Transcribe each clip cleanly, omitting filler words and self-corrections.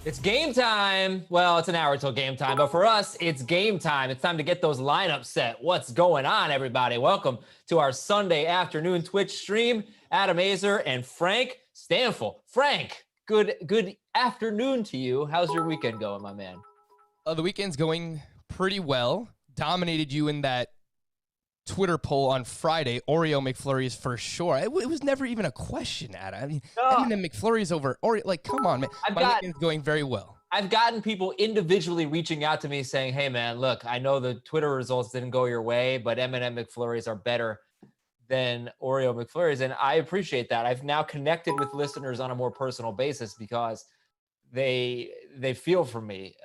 It's game time. Well, it's an hour till game time, but for us, it's game time. It's time to get those lineups set. What's going on, everybody? Welcome to our Sunday afternoon Twitch stream. Adam Azer and Frank Stanfield. Frank, good afternoon to you. How's your weekend going, my man? The weekend's going pretty well. Dominated you in that Twitter poll on Friday. Oreo McFlurries for sure. It was never even a question, Adam. I mean, M&M McFlurries over Oreo. Like, come on, man. Weekend's going very well. I've gotten people individually reaching out to me saying, hey, man, look, I know the Twitter results didn't go your way, but M&M McFlurries are better than Oreo McFlurries. And I appreciate that. I've now connected with listeners on a more personal basis because they feel for me,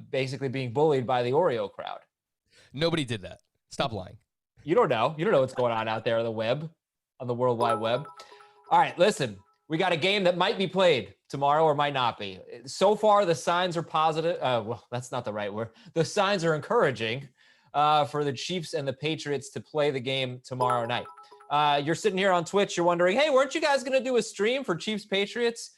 basically being bullied by the Oreo crowd. Nobody did that. Stop lying. You don't know. You don't know what's going on out there on the web, on the World Wide Web. All right, listen. We got a game that might be played tomorrow or might not be. So far, the signs are positive. Well, that's not the right word. The signs are encouraging for the Chiefs and the Patriots to play the game tomorrow night. You're sitting here on Twitch. You're wondering, hey, weren't you guys going to do a stream for Chiefs-Patriots?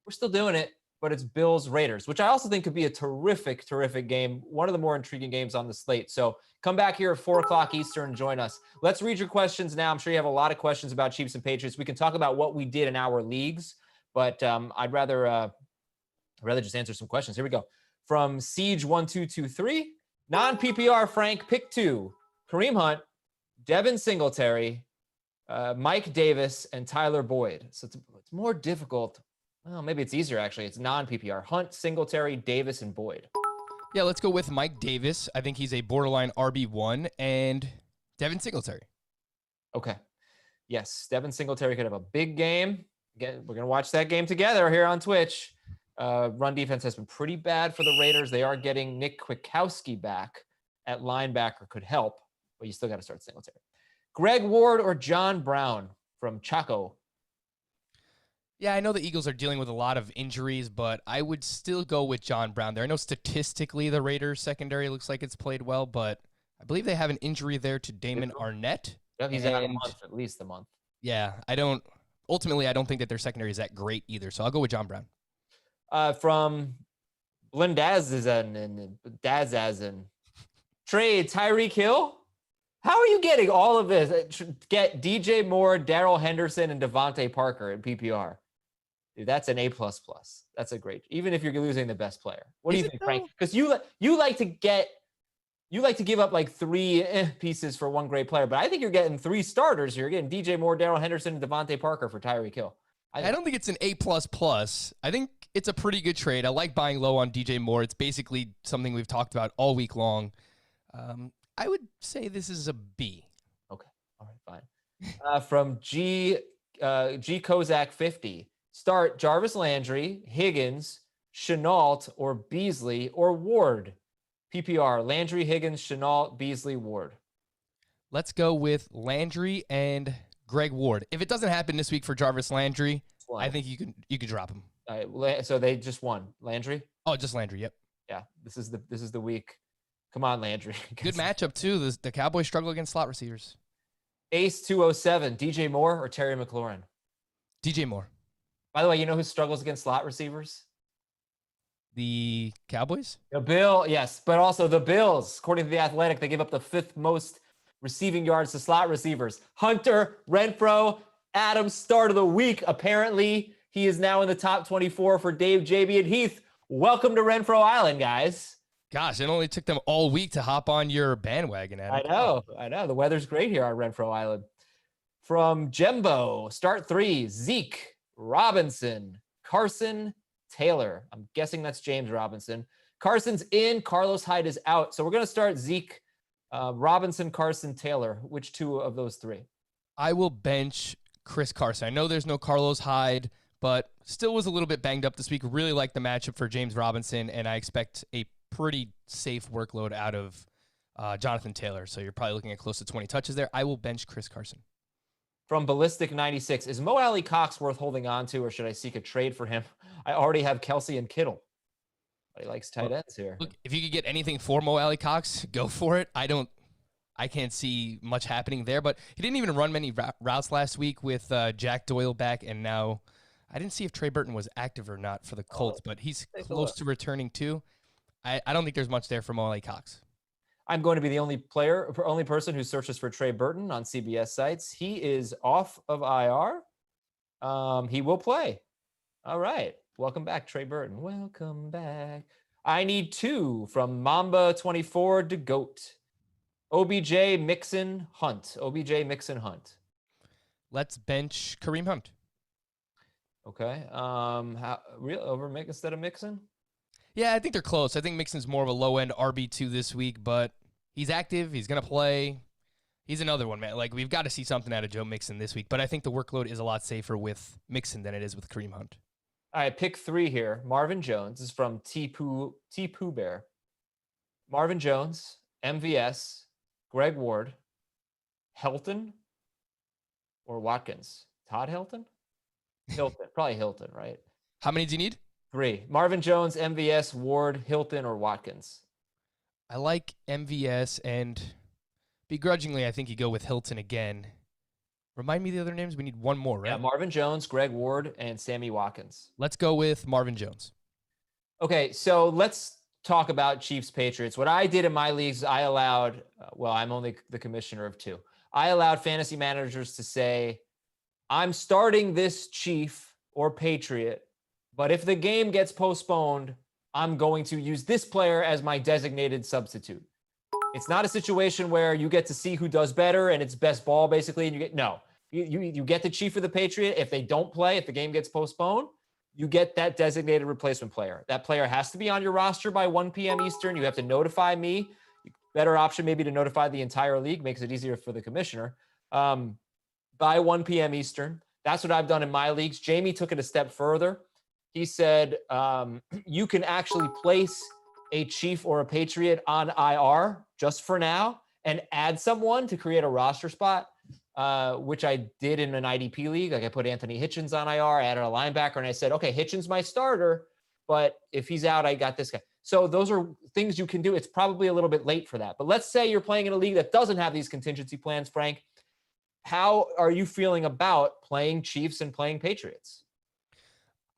We're still doing it, but it's Bills-Raiders, which I also think could be a terrific, terrific game. One of the more intriguing games on the slate. So come back here at 4 o'clock Eastern and join us. Let's read your questions now. I'm sure you have a lot of questions about Chiefs and Patriots. We can talk about what we did in our leagues, but I'd rather just answer some questions. Here we go. From Siege1223, non-PPR Frank, pick 2, Kareem Hunt, Devin Singletary, Mike Davis, and Tyler Boyd. So it's more difficult. Well, maybe it's easier, actually. It's non-PPR. Hunt, Singletary, Davis, and Boyd. Yeah, let's go with Mike Davis. I think he's a borderline RB1, and Devin Singletary. Okay. Yes, Devin Singletary could have a big game. Again, we're going to watch that game together here on Twitch. Run defense has been pretty bad for the Raiders. They are getting Nick Kwiatkowski back at linebacker. Could help, but you still got to start Singletary. Greg Ward or John Brown from Chaco? Yeah, I know the Eagles are dealing with a lot of injuries, but I would still go with John Brown there. I know statistically the Raiders secondary looks like it's played well, but I believe they have an injury there to Damon Arnett. Yep, he's out a month, at least a month. Yeah, I don't think that their secondary is that great either, so I'll go with John Brown. From Blindazazan, trade Tyreek Hill? How are you getting all of this? Get DJ Moore, Darrell Henderson, and Davonte Parker in PPR. Dude, that's an A++. That's a great, even if you're losing the best player. What do you think, Frank? Because you like to give up like 3 pieces for one great player, but I think you're getting 3 starters here. You're getting DJ Moore, Darrell Henderson, and Davonte Parker for Tyreek Hill. I don't think it's an A++. I think it's a pretty good trade. I like buying low on DJ Moore. It's basically something we've talked about all week long. I would say this is a B. Okay. All right, fine. From G Kozak 50. Start Jarvis Landry, Higgins, Chenault, or Beasley, or Ward. PPR, Landry, Higgins, Chenault, Beasley, Ward. Let's go with Landry and Greg Ward. If it doesn't happen this week for Jarvis Landry, I think you can drop him. All right, so they just won. Landry? Oh, just Landry, yep. Yeah, this is the week. Come on, Landry. Good matchup, too. The Cowboys struggle against slot receivers. Ace 207, DJ Moore or Terry McLaurin? DJ Moore. By the way, you know who struggles against slot receivers? The Cowboys? The Bills, yes, but also the Bills. According to The Athletic, they give up the 5th most receiving yards to slot receivers. Hunter Renfrow, Adams, start of the week. Apparently, he is now in the top 24 for Dave, JB, and Heath. Welcome to Renfrow Island, guys. Gosh, it only took them all week to hop on your bandwagon, Adam. I know. The weather's great here on Renfrow Island. From Jembo, start 3, Zeke, Robinson, Carson, Taylor. I'm guessing that's James Robinson. Carson's in, Carlos Hyde is out. So we're going to start Zeke, Robinson, Carson, Taylor. Which 2 of those 3? I will bench Chris Carson. I know there's no Carlos Hyde, but still was a little bit banged up this week. Really like the matchup for James Robinson, and I expect a pretty safe workload out of Jonathan Taylor. So you're probably looking at close to 20 touches there. I will bench Chris Carson. From Ballistic 96, is Mo Alley Cox worth holding on to, or should I seek a trade for him? I already have Kelsey and Kittle. But he likes tight ends here. Look, if you could get anything for Mo Alley Cox, go for it. I can't see much happening there, but he didn't even run many routes last week with Jack Doyle back and now I didn't see if Trey Burton was active or not for the Colts, but he's take a close look. to returning too. I don't think there's much there for Mo Cox. I'm going to be the only person who searches for Trey Burton on CBS sites. He is off of IR. He will play. All right. Welcome back, Trey Burton. Welcome back. I need 2 from Mamba24 to GOAT. OBJ, Mixon, Hunt. OBJ, Mixon, Hunt. Let's bench Kareem Hunt. Okay. Instead of Mixon? Yeah, I think they're close. I think Mixon's more of a low-end RB2 this week, but he's active. He's going to play. He's another one, man. Like, we've got to see something out of Joe Mixon this week, but I think the workload is a lot safer with Mixon than it is with Kareem Hunt. All right, pick 3 here. Marvin Jones. This is from T. Pooh Bear. Marvin Jones, MVS, Greg Ward, Helton, or Watkins? Todd Helton? Hilton. Probably Hilton, right? How many do you need? 3. Marvin Jones, MVS, Ward, Hilton, or Watkins? I like MVS, and begrudgingly, I think you go with Hilton again. Remind me the other names. We need one more, right? Yeah, Marvin Jones, Greg Ward, and Sammy Watkins. Let's go with Marvin Jones. Okay, so let's talk about Chiefs-Patriots. What I did in my leagues, I allowed, I'm only the commissioner of 2. I allowed fantasy managers to say, I'm starting this Chief or Patriot, but if the game gets postponed, I'm going to use this player as my designated substitute. It's not a situation where you get to see who does better and it's best ball, basically, and you get the Chief or the Patriot. If they don't play, if the game gets postponed, you get that designated replacement player. That player has to be on your roster by 1 p.m. Eastern. You have to notify me. Better option maybe to notify the entire league, makes it easier for the commissioner. By 1 p.m. Eastern. That's what I've done in my leagues. Jamie took it a step further. He said you can actually place a Chief or a Patriot on IR just for now and add someone to create a roster spot, which I did in an IDP league. Like I put Anthony Hitchens on IR, added a linebacker, and I said, okay, Hitchens my starter, but if he's out, I got this guy. So those are things you can do. It's probably a little bit late for that. But let's say you're playing in a league that doesn't have these contingency plans, Frank. How are you feeling about playing Chiefs and playing Patriots?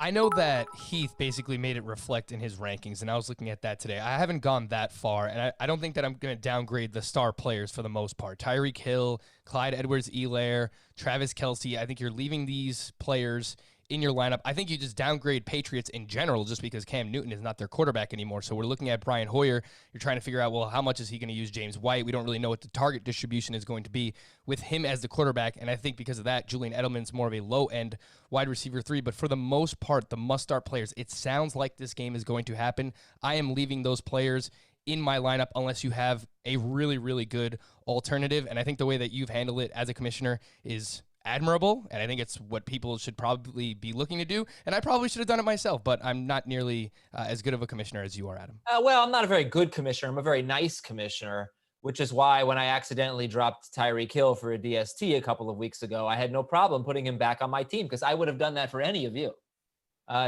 I know that Heath basically made it reflect in his rankings, and I was looking at that today. I haven't gone that far, and I don't think that I'm going to downgrade the star players for the most part. Tyreek Hill, Clyde Edwards-Helaire, Travis Kelce. I think you're leaving these players in your lineup. I think you just downgrade Patriots in general just because Cam Newton is not their quarterback anymore. So we're looking at Brian Hoyer. You're trying to figure out, well, how much is he going to use James White? We don't really know what the target distribution is going to be with him as the quarterback. And I think because of that, Julian Edelman's more of a low-end wide receiver 3. But for the most part, the must-start players, it sounds like this game is going to happen. I am leaving those players in my lineup unless you have a really, really good alternative. And I think the way that you've handled it as a commissioner is admirable, and I think it's what people should probably be looking to do, and I probably should have done it myself, but I'm not nearly as good of a commissioner as you are, Adam. Well, I'm not a very good commissioner. I'm a very nice commissioner, which is why when I accidentally dropped Tyreek Hill for a DST a couple of weeks ago, I had no problem putting him back on my team because I would have done that for any of you.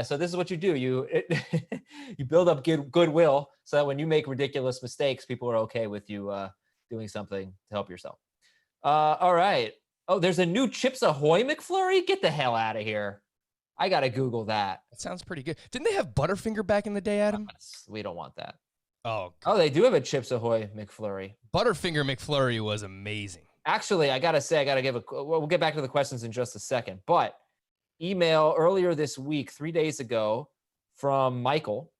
So this is what you do. You build up goodwill so that when you make ridiculous mistakes, people are okay with you doing something to help yourself. All right. Oh, there's a new Chips Ahoy McFlurry? Get the hell out of here. I got to Google that. That sounds pretty good. Didn't they have Butterfinger back in the day, Adam? We don't want that. Oh, they do have a Chips Ahoy McFlurry. Butterfinger McFlurry was amazing. Actually, I got to say, we'll get back to the questions in just a second, but email earlier this week, 3 days ago, from Michael.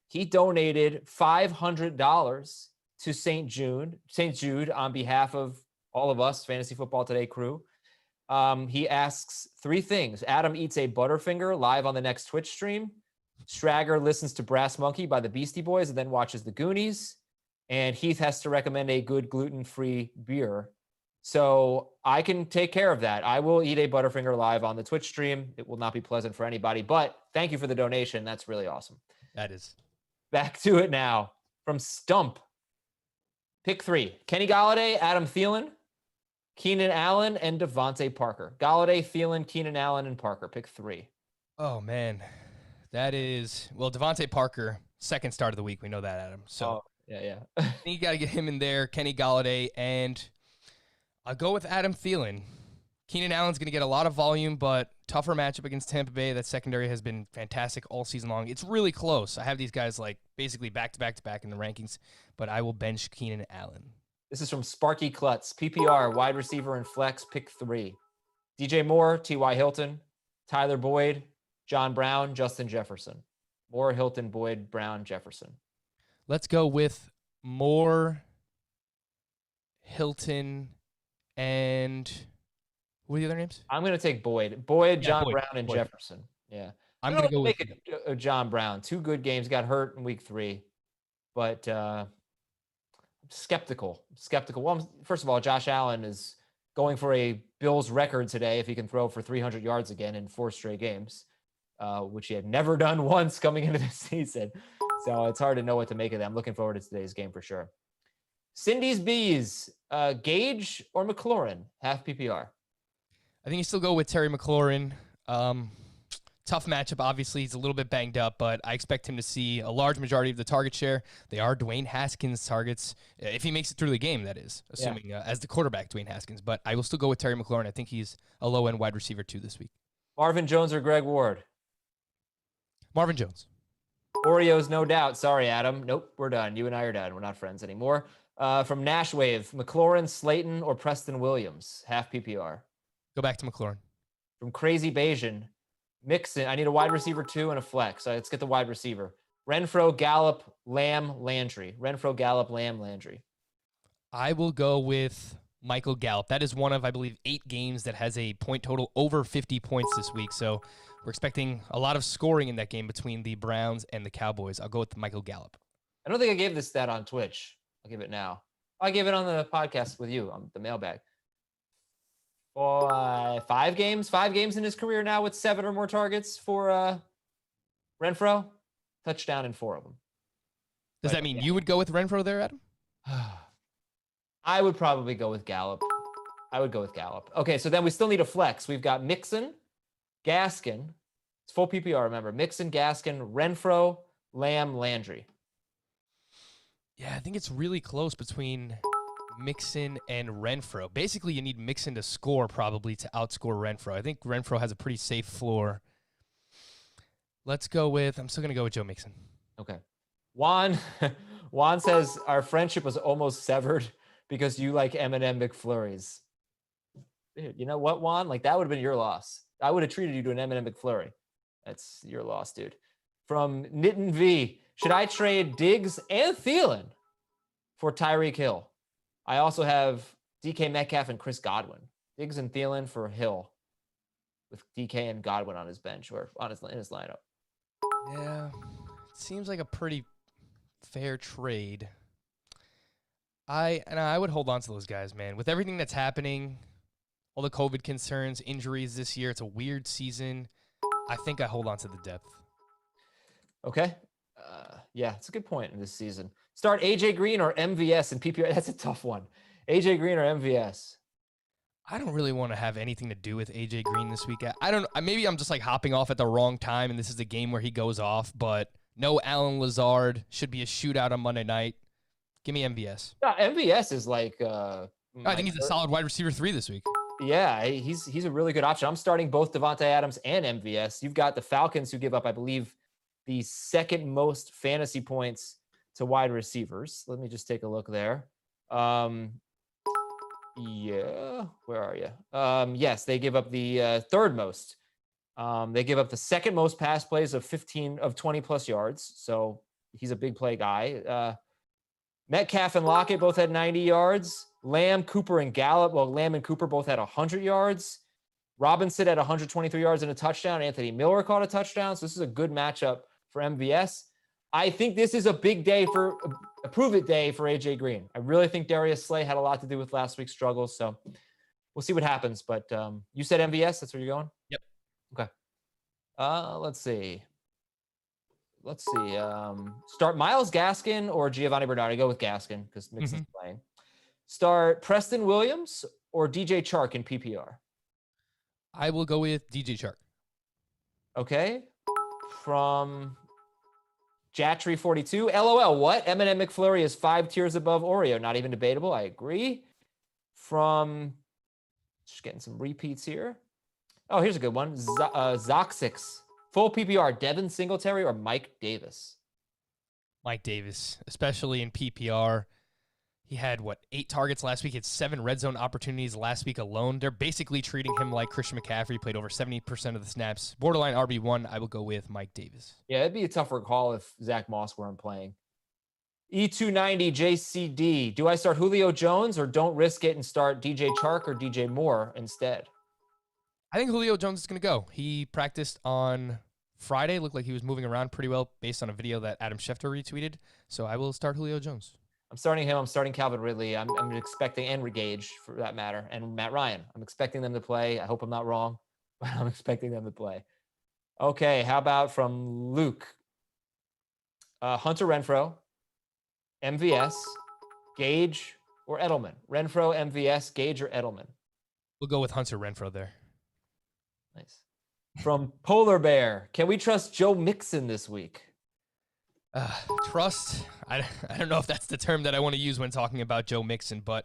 He donated $500 to St. Jude on behalf of all of us, Fantasy Football Today crew. He asks 3 things. Adam eats a Butterfinger live on the next Twitch stream. Strager listens to Brass Monkey by the Beastie Boys and then watches the Goonies. And Heath has to recommend a good gluten-free beer. So I can take care of that. I will eat a Butterfinger live on the Twitch stream. It will not be pleasant for anybody, but thank you for the donation. That's really awesome. That is. Back to it now. From Stump. Pick 3. Kenny Golladay, Adam Thielen, Keenan Allen, and Davonte Parker. Golladay, Thielen, Keenan Allen, and Parker. Pick 3. Oh, man. That is, well, Davonte Parker, second start of the week. We know that, Adam. So yeah. You got to get him in there, Kenny Golladay, and I'll go with Adam Thielen. Keenan Allen's going to get a lot of volume, but tougher matchup against Tampa Bay. That secondary has been fantastic all season long. It's really close. I have these guys like basically back to back in the rankings, but I will bench Keenan Allen. This is from Sparky Klutz. PPR, wide receiver and flex, pick 3. DJ Moore, T.Y. Hilton, Tyler Boyd, John Brown, Justin Jefferson. Moore, Hilton, Boyd, Brown, Jefferson. Let's go with Moore, Hilton, and what are the other names? I'm going to take Boyd. Boyd, John Boyd. Brown, and Jefferson. Yeah. I'm going to go with a John Brown. 2 good games. Got hurt in week 3. But skeptical. Well, first of all, Josh Allen is going for a Bills record today if he can throw for 300 yards again in 4 straight games, which he had never done once coming into this season. So it's hard to know what to make of that. I'm looking forward to today's game for sure. Cindy's Bees, Gage or McLaurin, half PPR. I think you still go with Terry McLaurin. Tough matchup, obviously. He's a little bit banged up, but I expect him to see a large majority of the target share. They are Dwayne Haskins' targets, if he makes it through the game, that is, assuming as the quarterback, Dwayne Haskins. But I will still go with Terry McLaurin. I think he's a low-end wide receiver, too, this week. Marvin Jones or Greg Ward? Marvin Jones. Oreos, no doubt. Sorry, Adam. Nope, we're done. You and I are done. We're not friends anymore. From Nash Wave, McLaurin, Slayton, or Preston Williams, half PPR. Go back to McLaurin. From Crazy Bayesian, Mixon. I need a wide receiver 2 and a flex. So let's get the wide receiver. Renfro, Gallup, Lamb, Landry. Renfro, Gallup, Lamb, Landry. I will go with Michael Gallup. That is one of, I believe, 8 games that has a point total over 50 points this week. So we're expecting a lot of scoring in that game between the Browns and the Cowboys. I'll go with Michael Gallup. I don't think I gave this stat on Twitch. I'll give it now. I gave it on the podcast with you on the mailbag. 5 games in his career now with 7 or more targets for Renfro. Touchdown in 4 of them. Does that mean you would go with Renfro there, Adam? I would probably go with Gallup. Okay, so then we still need a flex. We've got Mixon, Gaskin. It's full PPR, remember. Mixon, Gaskin, Renfro, Lamb, Landry. Yeah, I think it's really close between Mixon and Renfro. Basically, you need Mixon to score probably to outscore Renfro. I think Renfro has a pretty safe floor. Let's go with, I'm still going to go with Joe Mixon. Okay. Juan says, our friendship was almost severed because you like M&M McFlurries. Dude, you know what, Juan? Like, that would have been your loss. I would have treated you to an M&M McFlurry. That's your loss, dude. From Nitin V, should I trade Diggs and Thielen for Tyreek Hill? I also have DK Metcalf and Chris Godwin. Diggs and Thielen for Hill with DK and Godwin on his bench or in his lineup. Yeah, it seems like a pretty fair trade. I would hold on to those guys, man. With everything that's happening, all the COVID concerns, injuries this year, it's a weird season. I think I hold on to the depth. Okay. Yeah, it's a good point in this season. Start AJ Green or MVS in PPR. That's a tough one. AJ Green or MVS? I don't really want to have anything to do with AJ Green this week. I don't. Maybe I'm just like hopping off at the wrong time, and this is the game where he goes off. But no Allen Lazard. Should be a shootout on Monday night. Give me MVS. Yeah, MVS is like. I think he's a solid wide receiver 3 this week. Yeah, he's a really good option. I'm starting both Davonte Adams and MVS. You've got the Falcons who give up, I believe, the second most fantasy points to wide receivers. Let me just take a look there. Yeah, where are you? Yes, they give up the third most. They give up the second most pass plays of 20 plus yards. So he's a big play guy. Metcalf and Lockett both had 90 yards. Lamb, Cooper, and Gallup. Well, Lamb and Cooper both had 100 yards. Robinson had 123 yards and a touchdown. Anthony Miller caught a touchdown. So this is a good matchup for MVS. I think this is a big day for a prove-it day for AJ Green. I really think Darius Slay had a lot to do with last week's struggles. So we'll see what happens. But you said MVS. That's where you're going? Yep. Okay. Let's see. Start Myles Gaskin or Giovanni Bernard. I go with Gaskin because Mixon's playing. Start Preston Williams or DJ Chark in PPR. I will go with DJ Chark. Okay. From Jatry42. LOL, what? M&M McFlurry is 5 tiers above Oreo. Not even debatable. I agree. From Just getting some repeats here. Oh, here's a good one. Zoxix. Full PPR, Devin Singletary or Mike Davis? Mike Davis, especially in PPR. He had, 8 targets last week. He had 7 red zone opportunities last week alone. They're basically treating him like Christian McCaffrey. He played over 70% of the snaps. Borderline RB1, I will go with Mike Davis. Yeah, it'd be a tougher call if Zach Moss weren't playing. E290 JCD. Do I start Julio Jones or don't risk it and start DJ Chark or DJ Moore instead? I think Julio Jones is going to go. He practiced on Friday. Looked like he was moving around pretty well based on a video that Adam Schefter retweeted. So I will start Julio Jones. I'm starting him. I'm starting Calvin Ridley. I'm expecting, and Regage for that matter, and Matt Ryan. I'm expecting them to play. I hope I'm not wrong, but I'm expecting them to play. Okay, how about from Luke? Hunter Renfrow, MVS, Gage, or Edelman? Renfrow, MVS, Gage, or Edelman? We'll go with Hunter Renfrow there. Nice. From Polar Bear, can we trust Joe Mixon this week? Trust, I don't know if that's the term that I want to use when talking about Joe Mixon, but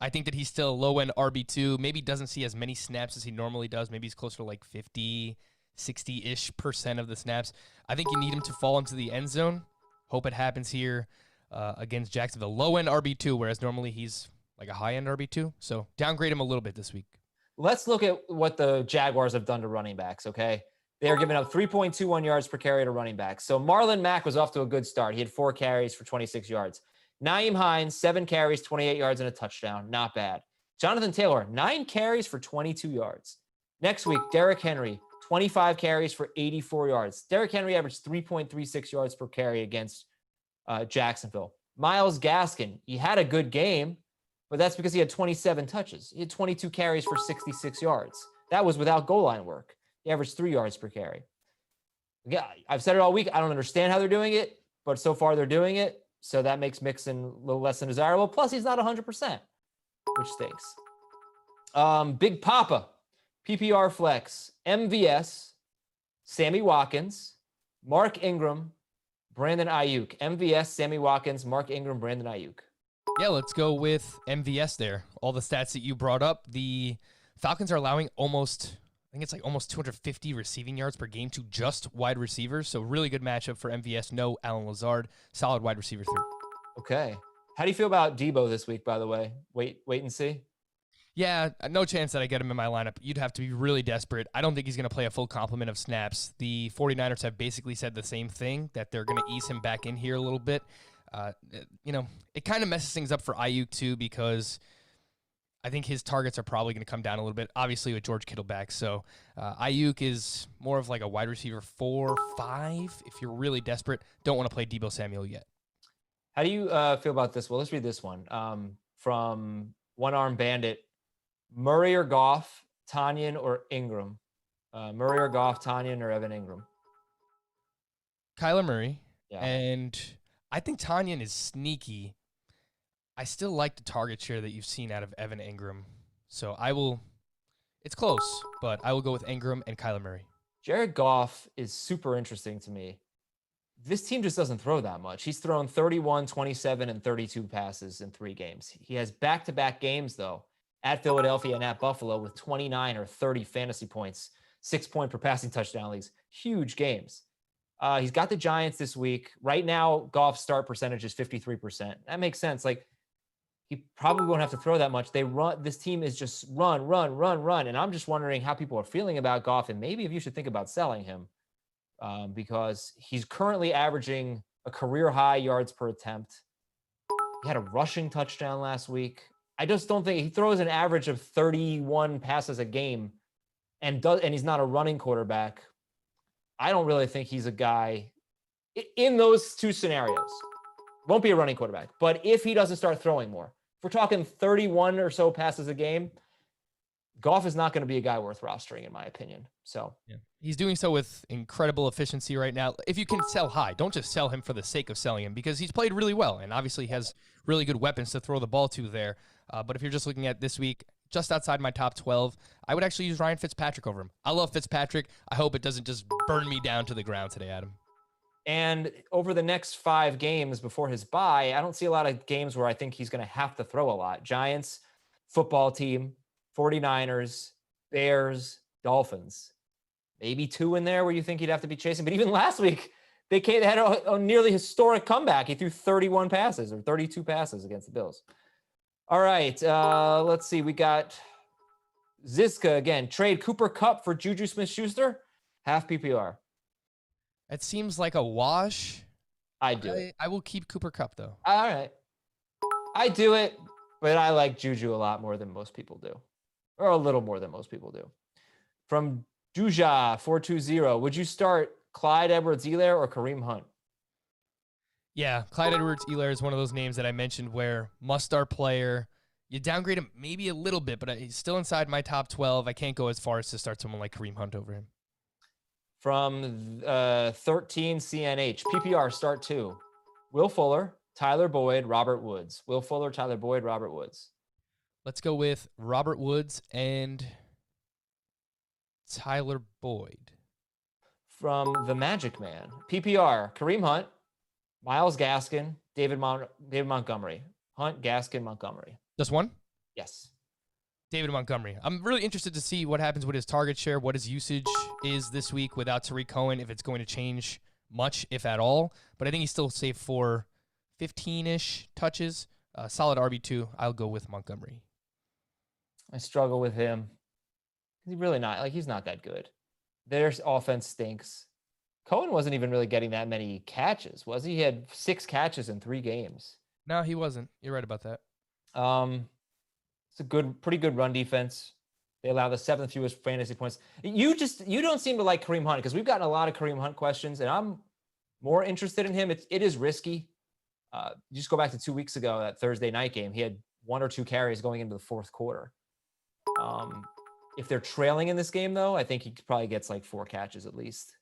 I think that he's still a low-end RB2. Maybe doesn't see as many snaps as he normally does. Maybe he's closer to like 50, 60-ish% of the snaps. I think you need him to fall into the end zone. Hope it happens here against Jacksonville. Low-end RB2, whereas normally he's like a high-end RB2. So downgrade him a little bit this week. Let's look at what the Jaguars have done to running backs, okay? They are giving up 3.21 yards per carry to running backs. So Marlon Mack was off to a good start. He had 4 carries for 26 yards. Nyheim Hines, 7 carries, 28 yards, and a touchdown. Not bad. Jonathan Taylor, 9 carries for 22 yards. Next week, Derrick Henry, 25 carries for 84 yards. Derrick Henry averaged 3.36 yards per carry against Jacksonville. Myles Gaskin, he had a good game, but that's because he had 27 touches. He had 22 carries for 66 yards. That was without goal line work. He averaged 3 yards per carry. Yeah, I've said it all week. I don't understand how they're doing it, but so far they're doing it. So that makes Mixon a little less than desirable. Plus, he's not 100%, which stinks. Big Papa, PPR flex, MVS, Sammy Watkins, Mark Ingram, Brandon Ayuk. MVS, Sammy Watkins, Mark Ingram, Brandon Ayuk. Yeah, let's go with MVS there. All the stats that you brought up. The Falcons are allowing almost 250 receiving yards per game to just wide receivers. So really good matchup for MVS. No Allen Lazard. Solid wide receiver 3. Okay. How do you feel about Debo this week, by the way? Wait and see. Yeah, no chance that I get him in my lineup. You'd have to be really desperate. I don't think he's going to play a full complement of snaps. The 49ers have basically said the same thing, that they're going to ease him back in here a little bit. It kind of messes things up for Ayuk too, because I think his targets are probably going to come down a little bit, obviously with George Kittle back. So Ayuk is more of like a wide receiver 4, 5. If you're really desperate, don't want to play Deebo Samuel yet. How do you feel about this? Well, let's read this one from One Arm Bandit. Murray or Goff, Tanyan or Ingram? Murray or Goff, Tanyan or Evan Ingram? Kyler Murray. Yeah. And I think Tanyan is sneaky. I still like the target share that you've seen out of Evan Ingram. So it's close, but I will go with Ingram and Kyler Murray. Jared Goff is super interesting to me. This team just doesn't throw that much. He's thrown 31, 27, and 32 passes in 3 games. He has back-to-back games, though, at Philadelphia and at Buffalo with 29 or 30 fantasy points, 6 point per passing touchdown leagues. Huge games. He's got the Giants this week. Right now, Goff's start percentage is 53%. That makes sense. Like, he probably won't have to throw that much. This team is just run. And I'm just wondering how people are feeling about Goff, and maybe if you should think about selling him because he's currently averaging a career high yards per attempt. He had a rushing touchdown last week. I just don't think he throws an average of 31 passes a game and he's not a running quarterback. I don't really think he's a guy in those 2 scenarios. Won't be a running quarterback, but if he doesn't start throwing more, if we're talking 31 or so passes a game, Goff is not going to be a guy worth rostering, in my opinion. So yeah. He's doing so with incredible efficiency right now. If you can sell high, don't just sell him for the sake of selling him, because he's played really well and obviously has really good weapons to throw the ball to there. But if you're just looking at this week, just outside my top 12, I would actually use Ryan Fitzpatrick over him. I love Fitzpatrick. I hope it doesn't just burn me down to the ground today, Adam. And over the next 5 games before his bye, I don't see a lot of games where I think he's going to have to throw a lot. Giants, football team, 49ers, Bears, Dolphins. Maybe 2 in there where you think he'd have to be chasing. But even last week, they had a nearly historic comeback. He threw 31 passes or 32 passes against the Bills. All right, let's see. We got Ziska again. Trade Cooper Kupp for Juju Smith-Schuster. Half PPR. It seems like a wash. I do it. I will keep Cooper Kupp, though. All right. I do it, but I like Juju a lot more than most people do. Or a little more than most people do. From Duja420, would you start Clyde Edwards-Helaire or Kareem Hunt? Yeah, Clyde Edwards-Helaire is one of those names that I mentioned where must-start player. You downgrade him maybe a little bit, but he's still inside my top 12. I can't go as far as to start someone like Kareem Hunt over him. From 13 CNH, PPR start 2. Will Fuller, Tyler Boyd, Robert Woods. Will Fuller, Tyler Boyd, Robert Woods. Let's go with Robert Woods and Tyler Boyd. From the Magic Man, PPR, Kareem Hunt, Myles Gaskin, David Montgomery. Hunt, Gaskin, Montgomery. Just one? Yes. David Montgomery. I'm really interested to see what happens with his target share, what his usage is this week without Tariq Cohen, if it's going to change much, if at all. But I think he's still safe for 15-ish touches. Solid RB2. I'll go with Montgomery. I struggle with him. He's really not. Like, he's not that good. Their offense stinks. Cohen wasn't even really getting that many catches, was he? He had 6 catches in 3 games. No, he wasn't. You're right about that. It's a pretty good run defense. They allow the 7th fewest fantasy points. You don't seem to like Kareem Hunt because we've gotten a lot of Kareem Hunt questions, and I'm more interested in him. It is risky. You just go back to 2 weeks ago, that Thursday night game. He had 1 or 2 carries going into the 4th quarter. If they're trailing in this game, though, I think he probably gets like 4 catches at least.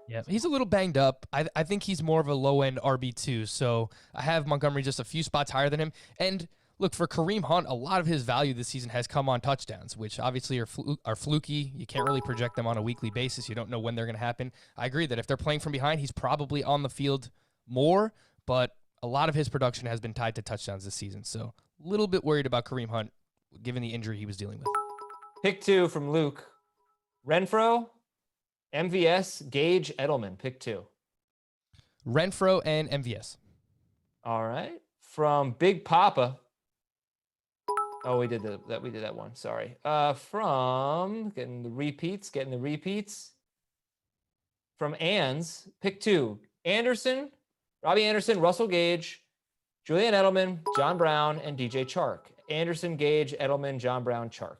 Yeah, he's a little banged up. I think he's more of a low-end RB2, so I have Montgomery just a few spots higher than him. And look, for Kareem Hunt, a lot of his value this season has come on touchdowns, which obviously are fluky. You can't really project them on a weekly basis. You don't know when they're going to happen. I agree that if they're playing from behind, he's probably on the field more, but a lot of his production has been tied to touchdowns this season. So a little bit worried about Kareem Hunt, given the injury he was dealing with. Pick 2 from Luke. Renfro, MVS, Gage, Edelman. Pick 2. Renfro and MVS. All right. From Big Papa. Oh, we did that one. Sorry. From getting the repeats. From Ans, pick 2. Anderson, Robbie Anderson, Russell Gage, Julian Edelman, John Brown, and DJ Chark. Anderson, Gage, Edelman, John Brown, Chark.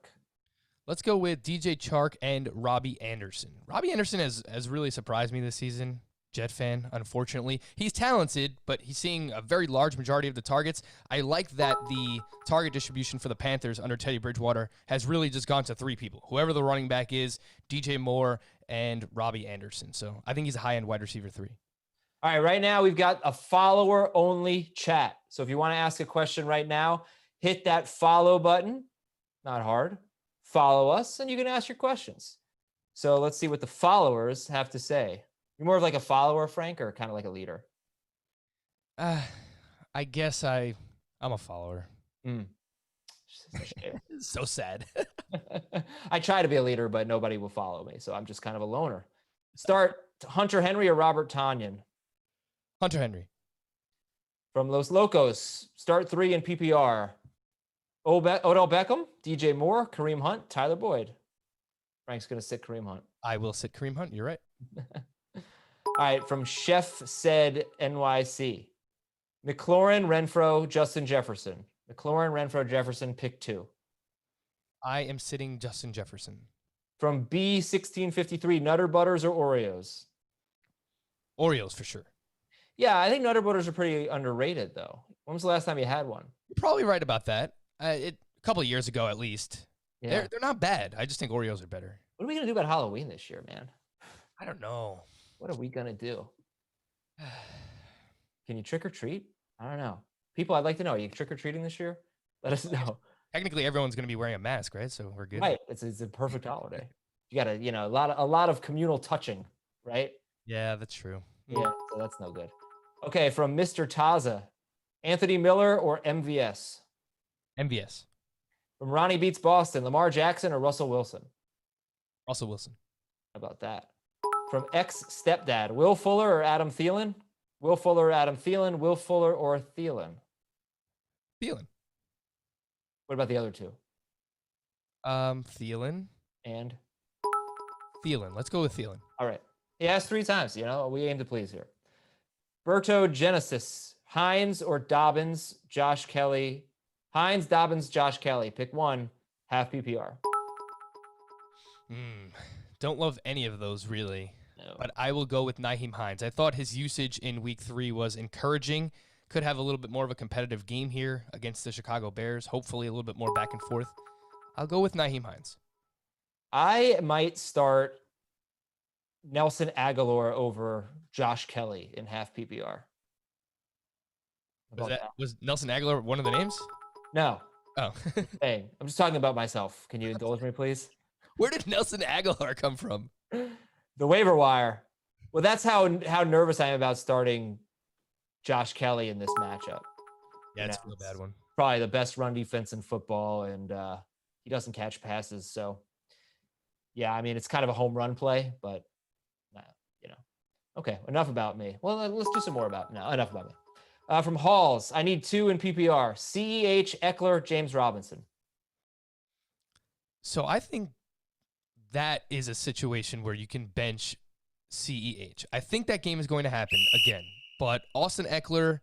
Let's go with DJ Chark and Robbie Anderson. Robbie Anderson has really surprised me this season. Jet fan, unfortunately. He's talented, but he's seeing a very large majority of the targets. I like that the target distribution for the Panthers under Teddy Bridgewater has really just gone to 3 people. Whoever the running back is, DJ Moore and Robbie Anderson. So I think he's a high-end wide receiver 3. All right, right now we've got a follower-only chat. So if you want to ask a question right now, hit that follow button. Not hard. Follow us, and you can ask your questions. So let's see what the followers have to say. You're more of like a follower, Frank, or kind of like a leader? I guess I'm a follower. So sad. I try to be a leader, but nobody will follow me, so I'm just kind of a loner. Start Hunter Henry or Robert Tonyan? Hunter Henry. From Los Locos, start 3 in PPR. Odell Beckham, DJ Moore, Kareem Hunt, Tyler Boyd. Frank's going to sit Kareem Hunt. I will sit Kareem Hunt. You're right. All right, from Chef Said NYC. McLaurin, Renfro, Justin Jefferson. McLaurin, Renfro, Jefferson, pick 2. I am sitting Justin Jefferson. From B1653, Nutter Butters or Oreos? Oreos for sure. Yeah, I think Nutter Butters are pretty underrated, though. When was the last time you had one? You're probably right about that. A couple of years ago, at least. Yeah. They're not bad. I just think Oreos are better. What are we going to do about Halloween this year, man? I don't know. What are we going to do? Can you trick or treat? I don't know. People, I'd like to know. Are you trick or treating this year? Let us know. Technically, everyone's going to be wearing a mask, right? So we're good. Right. It's a perfect holiday. You got to, a lot of communal touching, right? Yeah, that's true. Yeah, so that's no good. Okay, from Mr. Taza, Anthony Miller or MVS? MVS. From Ronnie Beats Boston, Lamar Jackson or Russell Wilson? Russell Wilson. How about that? From ex-stepdad, Will Fuller or Adam Thielen? Will Fuller or Adam Thielen? Will Fuller or Thielen? Thielen. What about the other two? Thielen. And? Thielen. Let's go with Thielen. All right. He asked 3 times. We aim to please here. Berto Genesis, Hines or Dobbins, Josh Kelly. Hines, Dobbins, Josh Kelly. Pick one, half PPR. Don't love any of those, really. No. But I will go with Nyheim Hines. I thought his usage in week 3 was encouraging. Could have a little bit more of a competitive game here against the Chicago Bears. Hopefully a little bit more back and forth. I'll go with Nyheim Hines. I might start Nelson Aguilar over Josh Kelly in half PPR. Was Nelson Aguilar one of the names? No. Oh. Hey, I'm just talking about myself. Can you indulge me, please? Where did Nelson Aguilar come from? The waiver wire. Well, that's how nervous I am about starting Josh Kelly in this matchup. Yeah, it's a real bad one. Probably the best run defense in football, and he doesn't catch passes. So, yeah, I mean, it's kind of a home run play, but, Okay, enough about me. Well, let's do some more about No, enough about me. From Halls, I need 2 in PPR. CEH, Eckler, James Robinson. So I think that is a situation where you can bench CEH. I think that game is going to happen again. But Austin Eckler,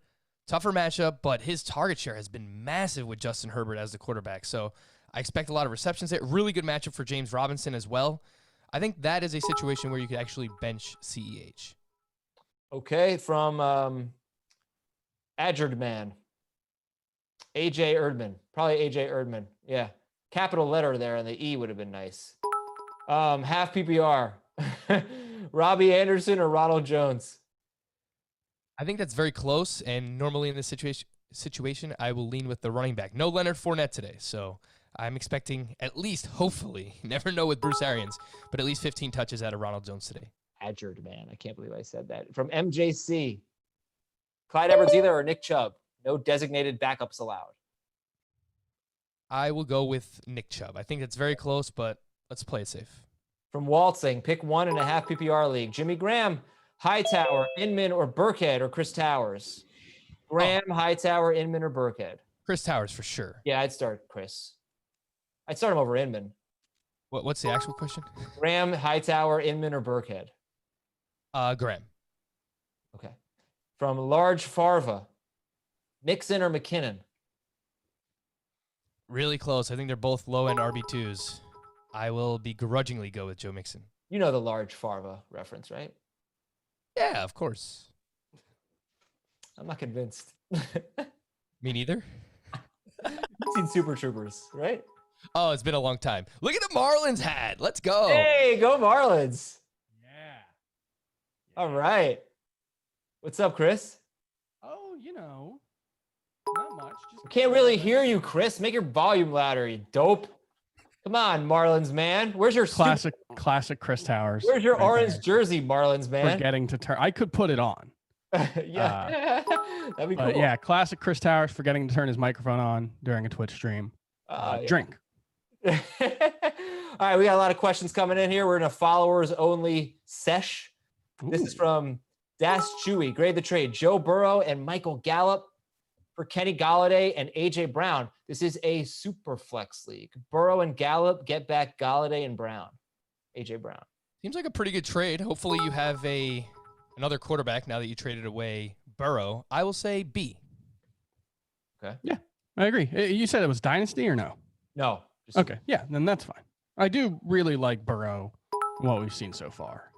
tougher matchup, but his target share has been massive with Justin Herbert as the quarterback. So I expect a lot of receptions there. Really good matchup for James Robinson as well. I think that is a situation where you could actually bench CEH. Okay, from Azer Man. AJ Erdman. Probably AJ Erdman. Yeah. Capital letter there, and the E would have been nice. Half PPR. Robbie Anderson or Ronald Jones? I think that's very close, and normally in this situation, I will lean with the running back. No Leonard Fournette today, so I'm expecting at least, hopefully, never know with Bruce Arians, but at least 15 touches out of Ronald Jones today. Adjured, man. I can't believe I said that. From MJC. Clyde Edwards-Helaire or Nick Chubb? No designated backups allowed. I will go with Nick Chubb. I think it's very close, but let's play it safe. From Waltzing, pick 1.5 PPR league. Jimmy Graham, Hightower, Inman, or Burkhead, or Chris Towers? Graham, Hightower, Inman, or Burkhead? Chris Towers for sure. Yeah, I'd start Chris. I'd start him over Inman. What's the actual question? Graham, Hightower, Inman, or Burkhead? Graham. Okay. From Large Farva, Mixon or McKinnon? Really close. I think they're both low-end RB2s. I will begrudgingly go with Joe Mixon. You know the Large Farva reference, right? Yeah, of course. I'm not convinced. Me neither. You've seen Super Troopers, right? Oh, it's been a long time. Look at the Marlins hat. Let's go. Hey, go Marlins. Yeah. All right. What's up, Chris? Oh, not much. I can't really hear you, Chris. Make your volume louder, you dope. Come on, Marlins, man. Where's your classic Chris Towers? Where's your orange jersey, Marlins, man? Forgetting to turn. I could put it on. Yeah. That'd be cool. Yeah, classic Chris Towers forgetting to turn his microphone on during a Twitch stream. Yeah. Drink. All right, we got a lot of questions coming in here. We're in a followers only sesh. This is from Das Chewy. Grade the trade. Joe Burrow and Michael Gallup for Kenny Galladay and AJ Brown. This is a super flex league. Burrow and Gallup, get back Galladay and Brown. AJ Brown. Seems like a pretty good trade. Hopefully you have another quarterback now that you traded away Burrow. I will say B. Okay. Yeah, I agree. You said it was Dynasty or no? No. Okay. Yeah, then that's fine. I do really like Burrow, what we've seen so far.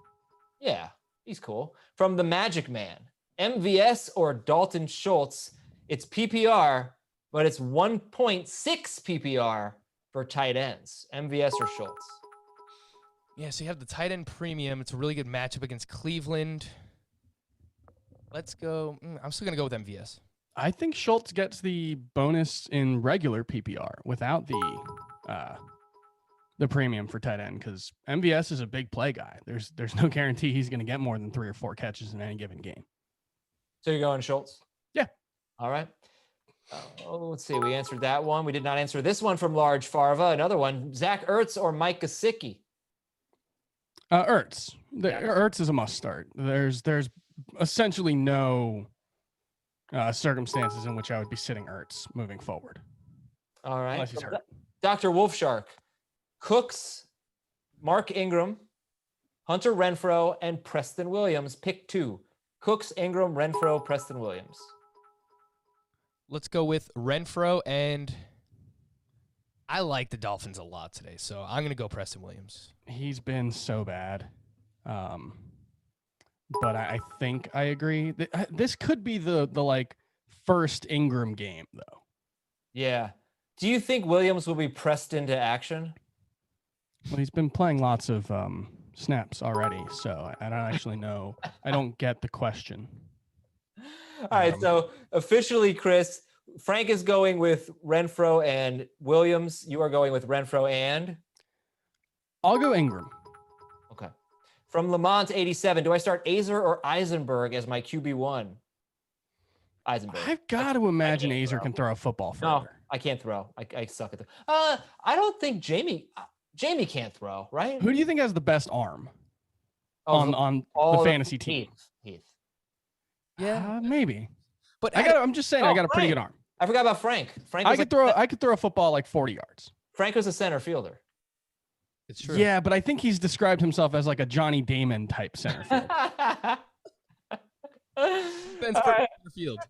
Yeah, he's cool. From the Magic Man, MVS or Dalton Schultz? It's PPR, but it's 1.6 PPR for tight ends. MVS or Schultz? Yeah, so you have the tight end premium. It's a really good matchup against Cleveland. Let's go. I'm still going to go with MVS. I think Schultz gets the bonus in regular PPR without the premium for tight end because MVS is a big play guy. There's no guarantee he's going to get more than 3 or 4 catches in any given game. So you're going Schultz? Yeah. All right. Oh, let's see. We answered that one. We did not answer this one from Large Farva. Another one. Zach Ertz or Mike Gesicki? Ertz. Ertz is a must start. There's essentially no circumstances in which I would be sitting Ertz moving forward. All right. Unless he's hurt. Dr. Wolfshark. Cooks, Mark Ingram, Hunter Renfrow, and Preston Williams. Pick 2. Cooks, Ingram, Renfrow, Preston Williams. Let's go with Renfrow, and I like the Dolphins a lot today, so I'm going to go Preston Williams. He's been so bad. But I think I agree. This could be the like first Ingram game, though. Yeah. Do you think Williams will be pressed into action? Well, he's been playing lots of snaps already, so I don't actually know. I don't get the question. All right, so officially, Chris, Frank is going with Renfrow and Williams. You are going with Renfrow and? I'll go Ingram. Okay. From Lamont 87, do I start Azer or Eisenberg as my QB1? Eisenberg. I've got to imagine Azer can throw a football further. No, I can't throw. I suck at I don't think Jamie can't throw, right? Who do you think has the best arm on the fantasy team? Heath. Yeah, maybe. But I'm just saying I got a pretty good arm. I forgot about Frank. I could throw a football like 40 yards. Frank was a center fielder. It's true. Yeah, but I think he's described himself as like a Johnny Damon type center fielder. Field.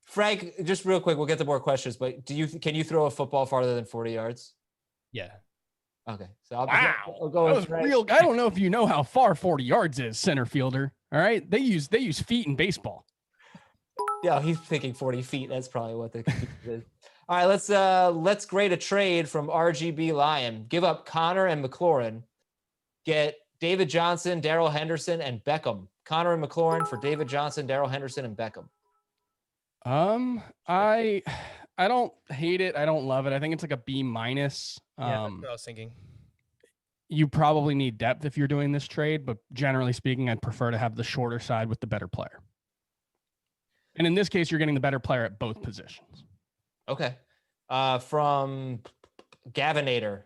Frank, just real quick, we'll get to more questions, but can you throw a football farther than 40 yards? Yeah. Okay. So I'll go with Frank. I don't know if you know how far 40 yards is, center fielder. All right. They use feet in baseball. Yeah, he's thinking 40 feet. That's probably what the is. All right, let's grade a trade from RGB Lion. Give up Connor and McLaurin. Get David Johnson, Darrell Henderson, and Beckham. Connor and McLaurin for David Johnson, Darrell Henderson, and Beckham. I don't hate it. I don't love it. I think it's like a B-. Yeah, that's what I was thinking. You probably need depth if you're doing this trade, but generally speaking, I'd prefer to have the shorter side with the better player. And in this case, you're getting the better player at both positions. Okay. From Gavinator,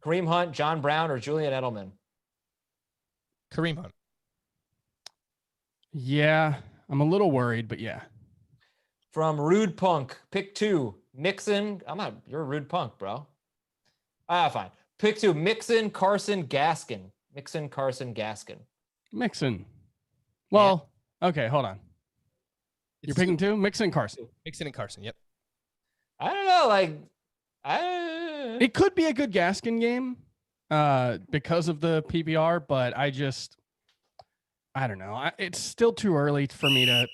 Kareem Hunt, John Brown, or Julian Edelman? Kareem Hunt. Yeah, I'm a little worried, but yeah. From Rude Punk, pick 2, Mixon. You're a rude punk, bro. Fine. Pick 2, Mixon, Carson, Gaskin. Mixon, Carson, Gaskin. Mixon. Well, okay, hold on. You're picking 2? Mixon and Carson. Mixon and Carson, yep. I don't know, it could be a good Gaskin game because of the PPR, but I don't know. It's still too early for me to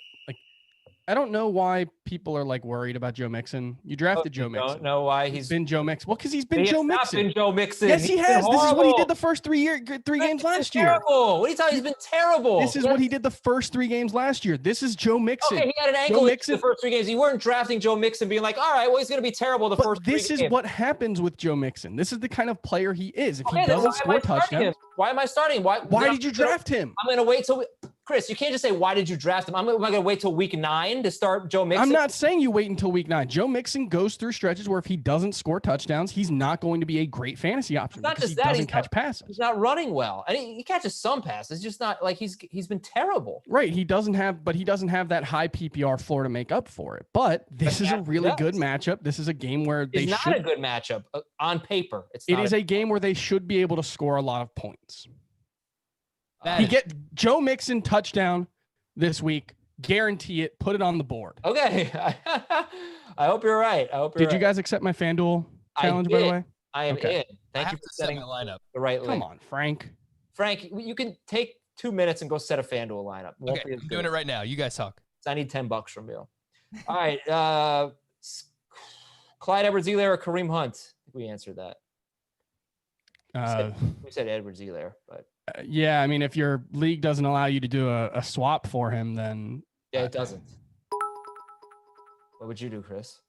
I don't know why people are worried about Joe Mixon. You drafted Joe Mixon. Don't know why he's been Joe Mixon. Well, because he's been Joe Mixon. Been Joe Mixon. Yes, he has. This is what he did the first three games last year. What are you talking? He's been terrible. This is what he did the first 3 games last year. This is Joe Mixon. Okay, he had an ankle in the first 3 games. You weren't drafting Joe Mixon being like, all right, well, he's going to be terrible the first 3 games. This is what happens with Joe Mixon. This is the kind of player he is. If he doesn't score touchdowns. Why am I starting? Why did you draft him? I'm going to wait till Chris, you can't just say, why did you draft him? Am I going to wait till week 9 to start Joe Mixon? I'm not saying you wait until week 9. Joe Mixon goes through stretches where if he doesn't score touchdowns, he's not going to be a great fantasy option because he doesn't catch passes. He's not running well. I mean, he catches some passes. It's just not he's been terrible. Right. He doesn't have that high PPR floor to make up for it. But this is a really good matchup. This is a game where it's not a good matchup on paper. It is a game where they should be able to score a lot of points. Get Joe Mixon touchdown this week. Guarantee it. Put it on the board. Okay. I hope you're right. Did you guys accept my FanDuel challenge, by the way? I am in. Thank you for setting the lineup. The right link. Come on, Frank. Frank, you can take 2 minutes and go set a FanDuel lineup. Okay, I'm doing it right now. You guys talk. I need $10 from you. All right. Clyde Edwards-Helaire or Kareem Hunt? I think we answered that. We said Edwards-Helaire, but. Yeah, I mean, if your league doesn't allow you to do a swap for him, then yeah, it doesn't. What would you do, Chris?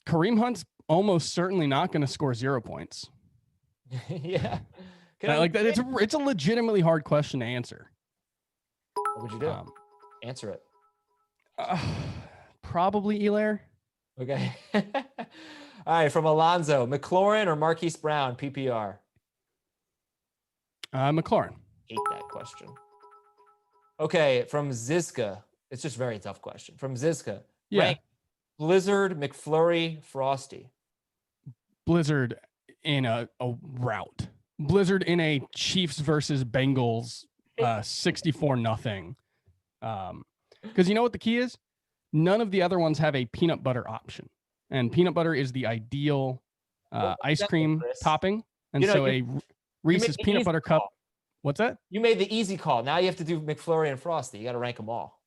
Kareem Hunt's almost certainly not going to score 0 points. Yeah, it's a legitimately hard question to answer. What would you do? Answer it. Probably Elair. Okay. All right, from Alonzo, McLaurin or Marquise Brown, PPR? McLaurin. Hate that question. Okay, from Zizka. It's just a very tough question. From Zizka. Yeah. Rank Blizzard, McFlurry, Frosty. Blizzard in a rout. Blizzard in a Chiefs versus Bengals 64-0. Because you know what the key is? None of the other ones have a peanut butter option. And peanut butter is the ideal ice cream topping. And so a Reese's peanut butter cup. What's that? You made the easy call. Now you have to do McFlurry and Frosty. You got to rank them all.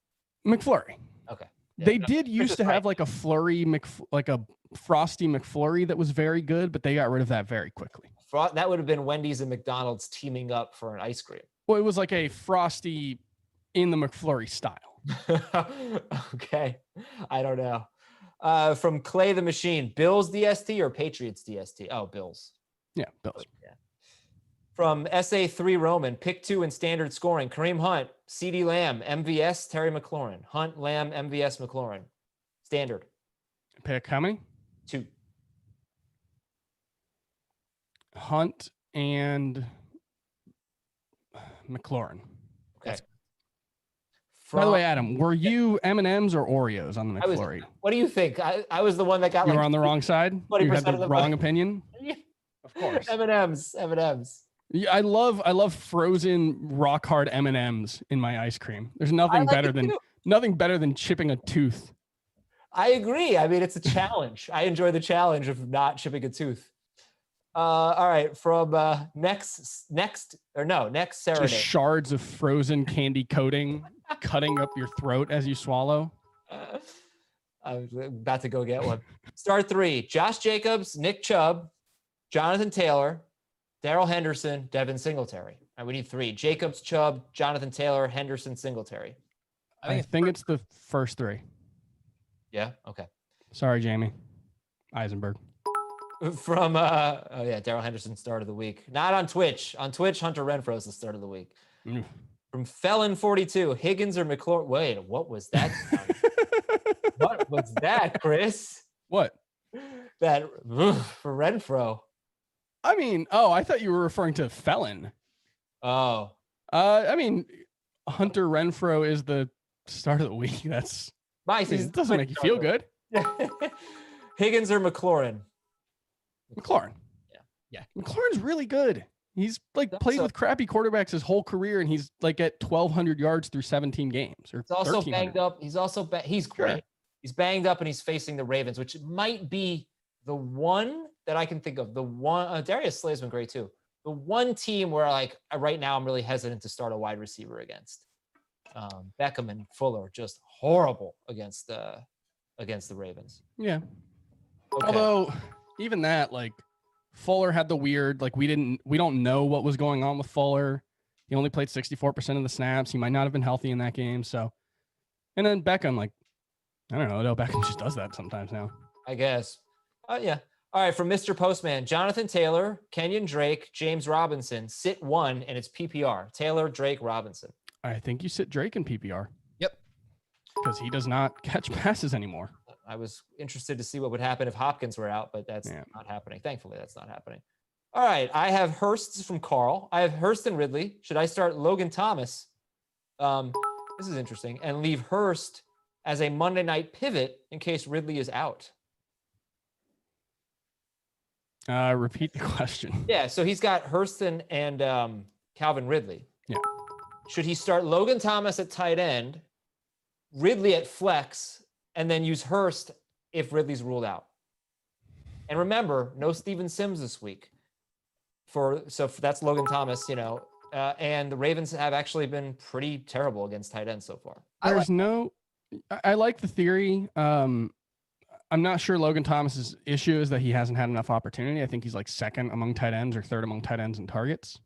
McFlurry. Okay. Yeah, They did used to have like a flurry, like a Frosty McFlurry that was very good, but they got rid of that very quickly. That would have been Wendy's and McDonald's teaming up for an ice cream. Well, it was like a Frosty in the McFlurry style. Okay. I don't know. From Clay the Machine, Bills DST or Patriots DST? Oh, Bills. Yeah, Bills. Yeah. From SA3 Roman, pick 2 in standard scoring. Kareem Hunt, CeeDee Lamb, MVS, Terry McLaurin. Hunt, Lamb, MVS, McLaurin. Standard. Pick how many? 2. Hunt and McLaurin. Okay. By the way, Adam, were you M&Ms or Oreos on the McFlurry? What do you think? I was the one that got you were on the wrong side? You had the wrong opinion? Of course. M&Ms. Yeah, I love frozen rock hard M&Ms in my ice cream. There's nothing better than chipping a tooth. I agree. I mean, it's a challenge. I enjoy the challenge of not chipping a tooth. All right, from next Saturday. Just shards of frozen candy coating cutting up your throat as you swallow. I'm about to go get one. Start 3: Josh Jacobs, Nick Chubb, Jonathan Taylor, Darrell Henderson, Devin Singletary. All right, we need 3: Jacobs, Chubb, Jonathan Taylor, Henderson, Singletary. I think it's the first 3. Yeah. Okay. Sorry, Jamie. Eisenberg. From Darrell Henderson, start of the week. Not on Twitch. On Twitch, Hunter Renfrow is the start of the week. From Felon 42, Higgins or McLaurin. Wait, what was that? What was that, Chris? What? That for Renfrow. I mean, I thought you were referring to Felon. Oh. I mean, Hunter Renfrow is the start of the week. That's it doesn't make you feel good. Higgins or McLaurin? McLaurin. Yeah. McLaurin's really good. He's played with crappy quarterbacks his whole career, and he's like at 1,200 yards through 17 games. He's also banged up. He's great. Sure. He's banged up, and he's facing the Ravens, which might be the one that I can think of. The one Darius Slay's been great too. The one team where right now I'm really hesitant to start a wide receiver against. Beckham and Fuller just horrible against the Ravens. Yeah. Okay. Although even that, Fuller had the weird, we don't know what was going on with Fuller. He only played 64% of the snaps. He might not have been healthy in that game. So, and then Beckham, I don't know. Odell Beckham just does that sometimes now. I guess. Yeah. All right. From Mr. Postman, Jonathan Taylor, Kenyon Drake, James Robinson, sit 1, and it's PPR. Taylor, Drake, Robinson. I think you sit Drake in PPR. Yep. Because he does not catch passes anymore. I was interested to see what would happen if Hopkins were out, but that's not happening. Thankfully, that's not happening. All right. I have Hurst from Carl. I have Hurst and Ridley. Should I start Logan Thomas? This is interesting. And leave Hurst as a Monday night pivot in case Ridley is out. Repeat the question. Yeah. So he's got Hurston and Calvin Ridley. Yeah. Should he start Logan Thomas at tight end, Ridley at flex, and then use Hurst if Ridley's ruled out? And remember, no Steven Sims this week. That's Logan Thomas, and the Ravens have actually been pretty terrible against tight ends so far. I like the theory. I'm not sure Logan Thomas's issue is that he hasn't had enough opportunity. I think he's second among tight ends or third among tight ends in targets.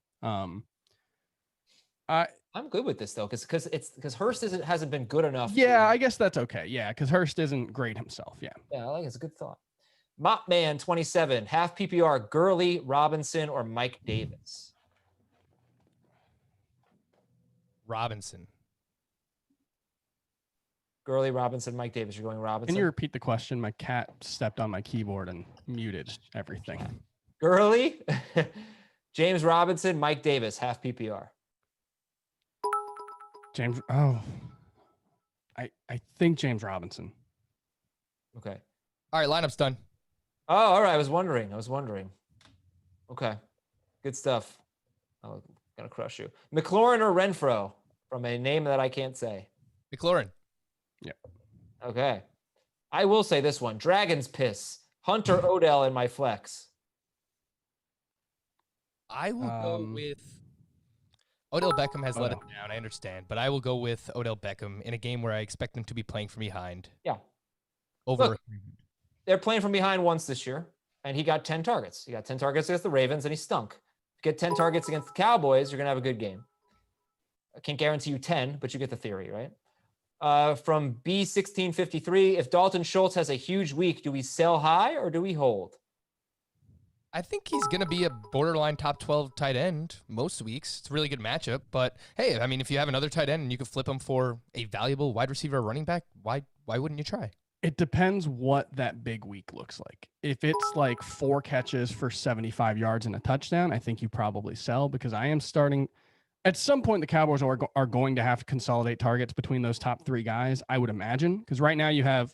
I'm good with this though, because Hurst hasn't been good enough. Yeah, I guess that's okay. Yeah, because Hurst isn't great himself. Yeah. Yeah, I think it's a good thought. Mopman 27, half PPR, Gurley, Robinson, or Mike Davis. Robinson. Gurley, Robinson, Mike Davis. You're going Robinson. Can you repeat the question? My cat stepped on my keyboard and muted everything. Gurley, James Robinson, Mike Davis, half PPR. James. Oh, I think James Robinson. Okay. All right, lineup's done. Oh, all right. I was wondering. Okay. Good stuff. I'm going to crush you. McLaurin or Renfro from a name that I can't say. McLaurin. Yep. Okay. I will say this one. Dragon's Piss. Hunter Odell in my flex. I will go with Odell Beckham has let it down. I understand, but I will go with Odell Beckham in a game where I expect him to be playing from behind. Yeah. Over. Look, they're playing from behind once this year, and he got 10 targets. He got 10 targets against the Ravens, and he stunk. If you get 10 targets against the Cowboys, you're going to have a good game. I can't guarantee you 10, but you get the theory, right? From B1653, if Dalton Schultz has a huge week, do we sell high or do we hold? I think he's going to be a borderline top 12 tight end most weeks. It's a really good matchup, but hey, I mean, if you have another tight end and you could flip him for a valuable wide receiver or running back, why wouldn't you try? It depends what that big week looks like. If it's like 4 catches for 75 yards and a touchdown, I think you probably sell, because I am starting at some point the Cowboys are going to have to consolidate targets between those top 3 guys, I would imagine, because right now you have,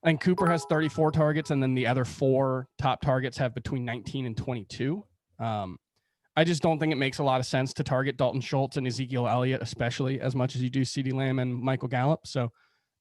I think Cooper has 34 targets, and then the other 4 top targets have between 19 and 22. I just don't think it makes a lot of sense to target Dalton Schultz and Ezekiel Elliott, especially as much as you do CeeDee Lamb and Michael Gallup. So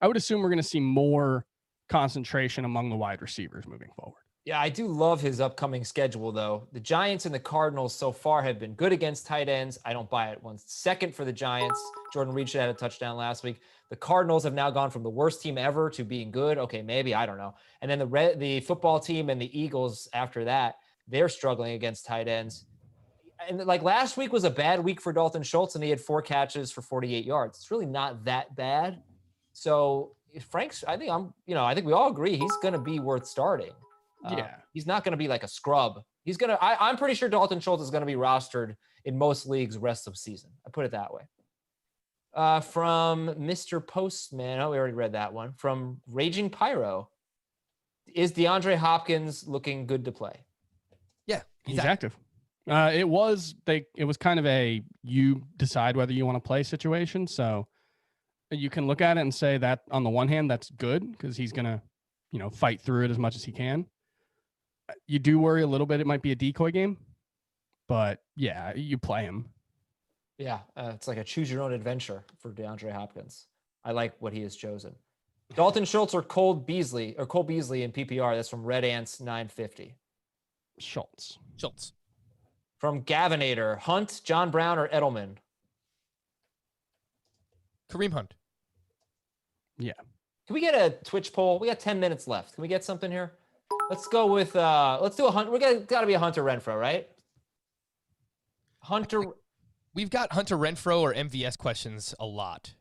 I would assume we're going to see more concentration among the wide receivers moving forward. Yeah, I do love his upcoming schedule, though. The Giants and the Cardinals so far have been good against tight ends. I don't buy it 1 second for the Giants. Jordan Reed should have had a touchdown last week. The Cardinals have now gone from the worst team ever to being good. Okay, maybe, I don't know. And then the football team and the Eagles after that, they're struggling against tight ends. And like last week was a bad week for Dalton Schultz, and he had 4 catches for 48 yards. It's really not that bad. So Frank's, I think we all agree he's going to be worth starting. Yeah. He's not going to be like a scrub. I'm pretty sure Dalton Schultz is going to be rostered in most leagues rest of season. I put it that way. From Mr. Postman. Oh, we already read that one. From Raging Pyro. Is DeAndre Hopkins looking good to play? Yeah, he's active. It was kind of a, you decide whether you want to play situation. So you can look at it and say that on the one hand, that's good because he's going to, fight through it as much as he can. You do worry a little bit. It might be a decoy game, but yeah, you play him. Yeah. It's like a choose your own adventure for DeAndre Hopkins. I like what he has chosen. Dalton Schultz or Cole Beasley in PPR. That's from Red Ants 950. Schultz. From Gavinator, Hunt, John Brown, or Edelman? Kareem Hunt. Yeah. Can we get a Twitch poll? We got 10 minutes left. Can we get something here? Let's go with, let's do a Hunt. Got to be a Hunter Renfro, right? We've got Hunter Renfro or MVS questions a lot.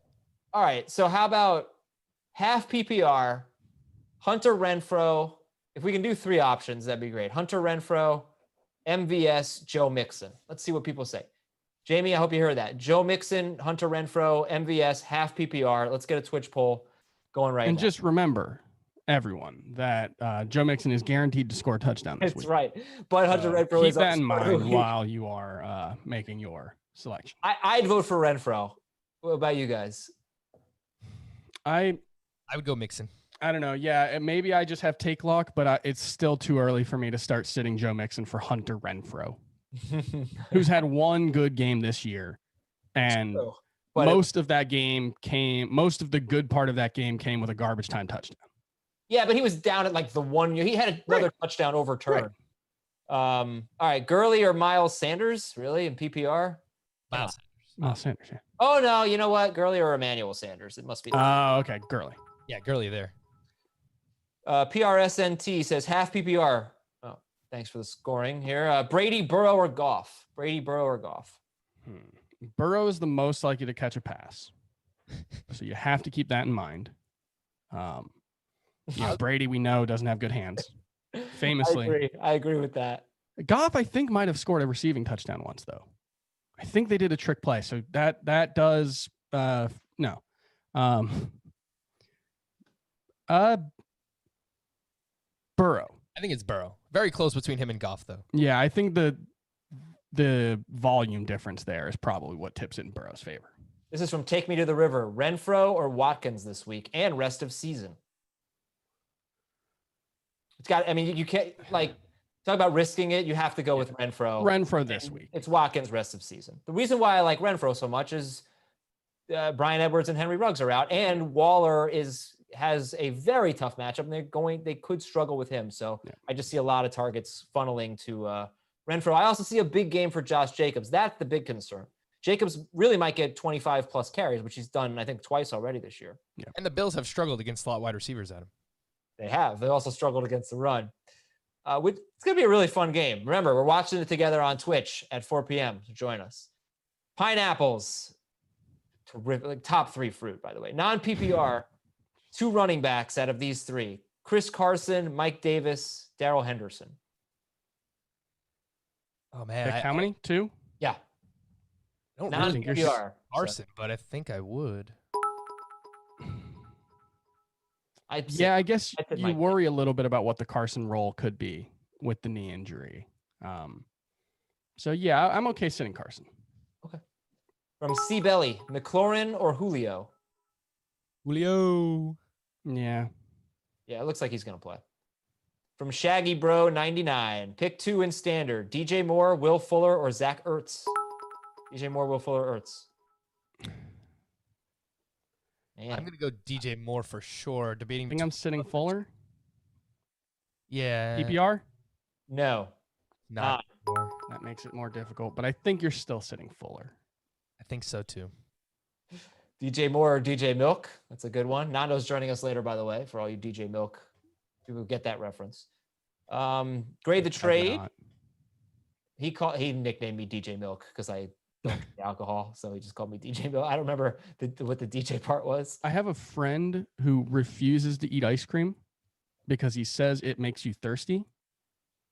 All right. So how about half PPR, Hunter Renfro? If we can do 3 options, that'd be great. Hunter Renfro, MVS, Joe Mixon. Let's see what people say. Jamie, I hope you heard that. Joe Mixon, Hunter Renfro, MVS, half PPR. Let's get a Twitch poll going right now. And just remember, everyone, that Joe Mixon is guaranteed to score a touchdown this week. That's right. But Hunter Renfro is... Keep that in mind while you are making your selection. I'd vote for Renfro. What about you guys? I would go Mixon. I don't know. Yeah, maybe I just have take lock, but it's still too early for me to start sitting Joe Mixon for Hunter Renfro, who's had 1 good game this year. And most of the good part of that game came with a garbage time touchdown. Yeah, but he was down at like the 1 year. He had another touchdown overturned. Right. All right, Gurley or Miles Sanders, really, in PPR? Miles Sanders, yeah. Oh, no, you know what? Gurley or Emmanuel Sanders. It must be. Okay, Gurley. Yeah, Gurley there. PRSNT says half PPR. Oh, thanks for the scoring here. Brady, Burrow, or Goff? Burrow is the most likely to catch a pass. So you have to keep that in mind. Brady, we know, doesn't have good hands. Famously. I agree with that. Goff, I think, might have scored a receiving touchdown once, though. I think they did a trick play. So that does no. Burrow. I think it's Burrow. Very close between him and Goff, though. Yeah, I think the volume difference there is probably what tips it in Burrow's favor. This is from Take Me to the River. Renfro or Watkins this week and rest of season. You can't, talk about risking it. You have to go with Renfro. Renfro this week. It's Watkins rest of season. The reason why I like Renfro so much is Bryan Edwards and Henry Ruggs are out, and Waller has a very tough matchup, and they could struggle with him. So I just see a lot of targets funneling to Renfro. I also see a big game for Josh Jacobs. That's the big concern. Jacobs really might get 25 plus carries, which he's done, I think, twice already this year. Yeah. And the Bills have struggled against slot wide receivers, Adam. They have. They also struggled against the run. It's going to be a really fun game. Remember, we're watching it together on Twitch at 4 p.m. So join us. Pineapples. Terrific. Top 3 fruit, by the way. Non-PPR. 2 running backs out of these 3. Chris Carson, Mike Davis, Darrell Henderson. Oh, man. How many? 2? Yeah. I don't really think you're Carson, but I think I would. I guess you worry a little bit about what the Carson role could be with the knee injury. So, yeah, I'm okay sitting Carson. Okay. From C-Belly, McLaurin or Julio? Julio. Yeah. Yeah, it looks like he's going to play. From Shaggy Bro 99, pick 2 in standard. DJ Moore, Will Fuller, or Zach Ertz? DJ Moore, Will Fuller, Ertz. Man. I'm going to go DJ Moore for sure. Debating. I think I'm sitting Fuller. Yeah. PPR? No. Not. That makes it more difficult, but I think you're still sitting Fuller. I think so too. DJ Moore or DJ Milk? That's a good one. Nando's joining us later, by the way, for all you DJ Milk people who get that reference. Grade the trade. He nicknamed me DJ Milk because I don't drink alcohol, so he just called me DJ Milk. I don't remember what the DJ part was. I have a friend who refuses to eat ice cream because he says it makes you thirsty,